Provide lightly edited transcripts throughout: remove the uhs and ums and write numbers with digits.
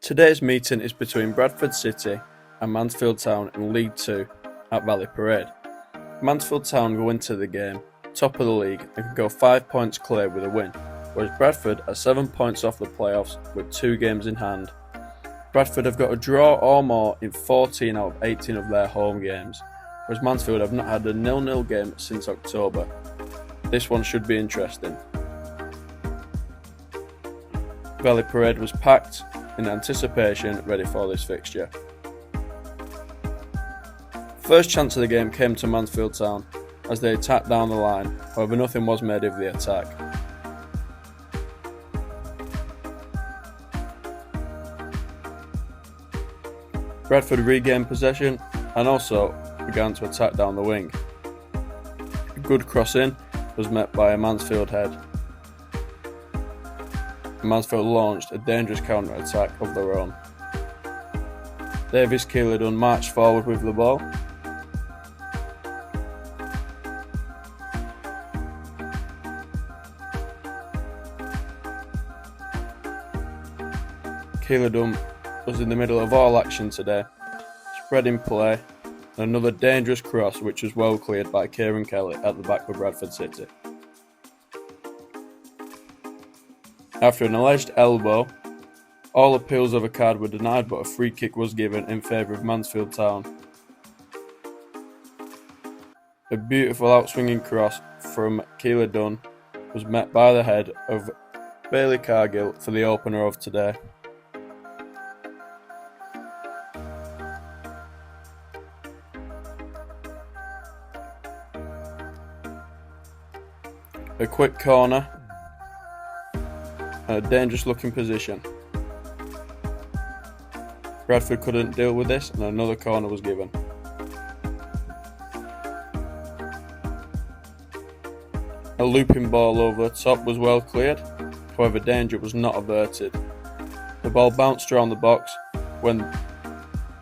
Today's meeting is between Bradford City and Mansfield Town in League Two at Valley Parade. Mansfield Town go into the game top of the league and can go 5 points clear with a win, whereas Bradford are 7 points off the playoffs with 2 games in hand. Bradford have got a draw or more in 14 out of 18 of their home games, whereas Mansfield have not had a 0-0 game since October. This one should be interesting. Valley Parade was packed in anticipation, ready for this fixture. First chance of the game came to Mansfield Town as they attacked down the line, however nothing was made of the attack. Bradford regained possession and also began to attack down the wing. A good cross in was met by a Mansfield head. Mansfield launched a dangerous counter-attack of their own. Davis Keeler marched forward with the ball. Keeler was in the middle of all action today, spreading play, and another dangerous cross which was well cleared by Kieran Kelly at the back of Bradford City. After an alleged elbow, all appeals of a card were denied, but a free kick was given in favour of Mansfield Town. A beautiful outswinging cross from Keeler Dunn was met by the head of Bailey Cargill for the opener of today. A quick corner. A dangerous looking position. Bradford couldn't deal with this and another corner was given. A looping ball over the top was well cleared, however danger was not averted. The ball bounced around the box when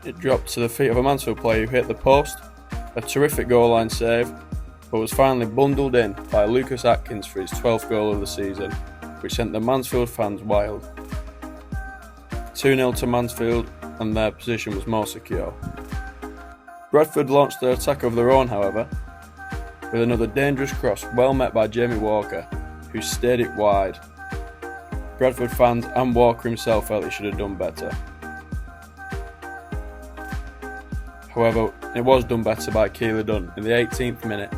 it dropped to the feet of a Mansfield player who hit the post. A terrific goal line save, but was finally bundled in by Lucas Atkins for his 12th goal of the season, which sent the Mansfield fans wild. 2-0 to Mansfield and their position was more secure. Bradford launched their attack of their own, however, with another dangerous cross well met by Jamie Walker, who steered it wide. Bradford fans and Walker himself felt he should have done better. However, it was done better by Keeler Dunn in the 18th minute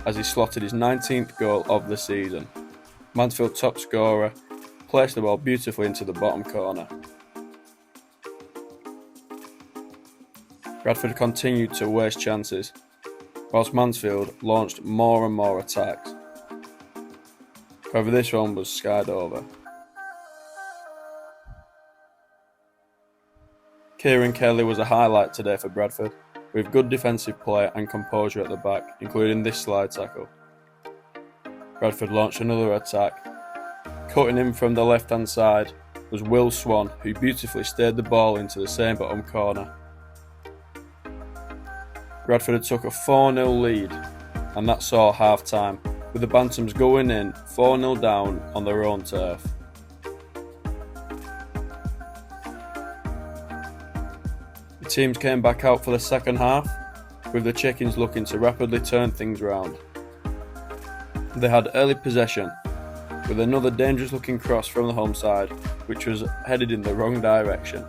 as he slotted his 19th goal of the season. Mansfield top scorer placed the ball beautifully into the bottom corner. Bradford continued to waste chances, whilst Mansfield launched more and more attacks. However, this one was skied over. Kieran Kelly was a highlight today for Bradford, with good defensive play and composure at the back, including this slide tackle. Bradford launched another attack. Cutting in from the left-hand side was Will Swan, who beautifully steered the ball into the same bottom corner. Bradford had took a 4-0 lead, and that saw half-time, with the Bantams going in 4-0 down on their own turf. The teams came back out for the second half, with the Chickens looking to rapidly turn things round. They had early possession, with another dangerous looking cross from the home side, which was headed in the wrong direction.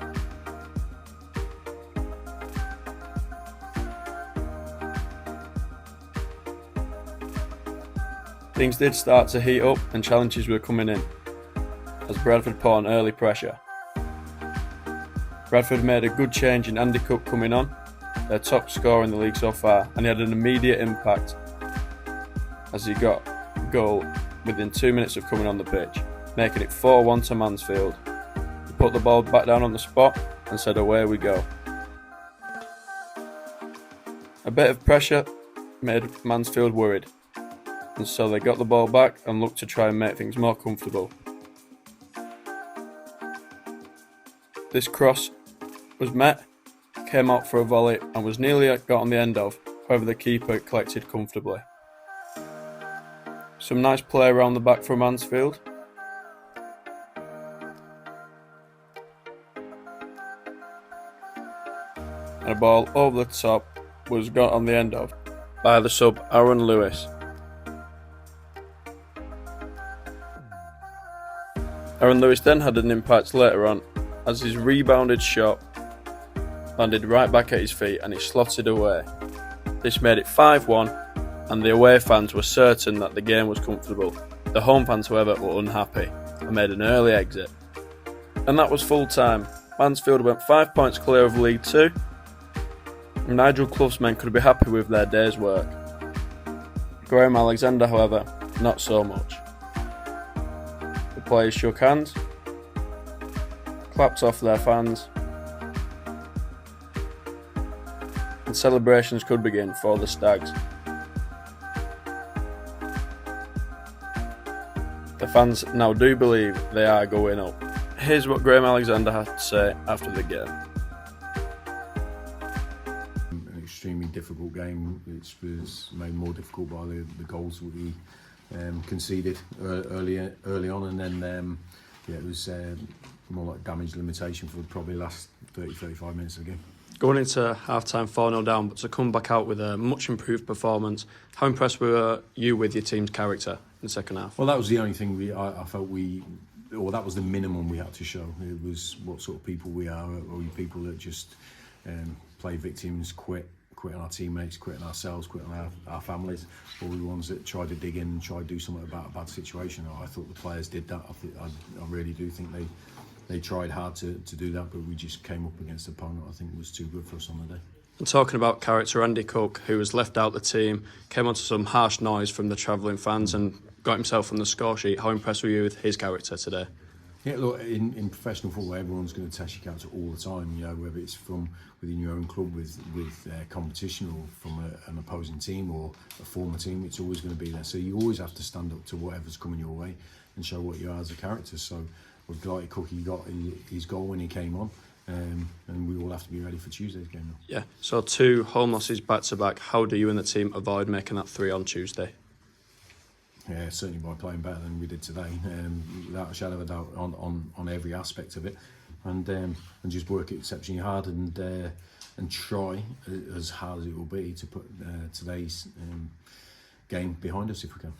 Things did start to heat up and challenges were coming in, as Bradford put on early pressure. Bradford made a good change in Andy Cook coming on, their top scorer in the league so far, and he had an immediate impact as he got a goal within 2 minutes of coming on the pitch, making it 4-1 to Mansfield. He put the ball back down on the spot and said, "Away we go." A bit of pressure made Mansfield worried, and so they got the ball back and looked to try and make things more comfortable. This cross was met, came out for a volley and was nearly got on the end of, however the keeper collected comfortably. Some nice play around the back from Mansfield. and a ball over the top was got on the end of by the sub Aaron Lewis. Aaron Lewis then had an impact later on as his rebounded shot landed right back at his feet and it slotted away. This made it 5-1 and the away fans were certain that the game was comfortable. The home fans, however, were unhappy and made an early exit. And that was full time. Mansfield went 5 points clear of League Two. Nigel Clough's men could be happy with their day's work. Graham Alexander, however, not so much. The players shook hands, clapped off their fans, and celebrations could begin for the Stags. The fans now do believe they are going up. Here's what Graham Alexander had to say after the game. An extremely difficult game, which was made more difficult by the goals that we conceded early on, and then it was more like damage limitation for probably the last 30-35 minutes of the game. Going into half-time 4-0 down, but to come back out with a much improved performance, how impressed were you with your team's character in the second half? Well, that was the only thing I felt that was the minimum we had to show. It was what sort of people we are. Are we people that just play victims, quit on our teammates, quit on ourselves, quit on our families? Or are we ones that try to dig in and try to do something about a bad situation? I thought the players did that. I really do think they tried hard to do that, but we just came up against an opponent I think was too good for us on the day. And talking about character, Andy Cook, who was left out the team, came onto some harsh noise from the travelling fans and got himself on the score sheet. How impressed were you with his character today? Yeah, look, in professional football, everyone's going to test your character all the time. You know, whether it's from within your own club with competition, or from an opposing team or a former team, it's always going to be there. So you always have to stand up to whatever's coming your way and show what you are as a character. So with Blighty Cook, he got his goal when he came on, and we all have to be ready for Tuesday's game now. Yeah. So 2 home losses back to back. How do you and the team avoid making that 3 on Tuesday? Yeah, certainly by playing better than we did today, without a shadow of a doubt on every aspect of it, and just work exceptionally hard and try as hard as it will be to put today's game behind us if we can.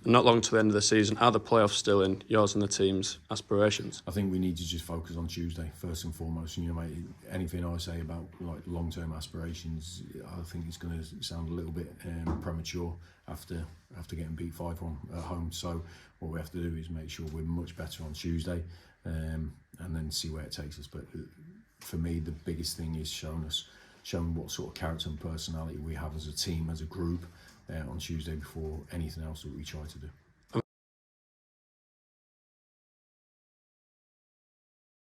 Not long to the end of the season. Are the playoffs still in yours and the team's aspirations? I think we need to just focus on Tuesday first and foremost. You know, mate, anything I say about like long-term aspirations, I think it's going to sound a little bit premature after getting beat 5-1 at home. So what we have to do is make sure we're much better on Tuesday, and then see where it takes us. But for me, the biggest thing is showing what sort of character and personality we have as a team, as a group, on Tuesday before anything else that we try to do.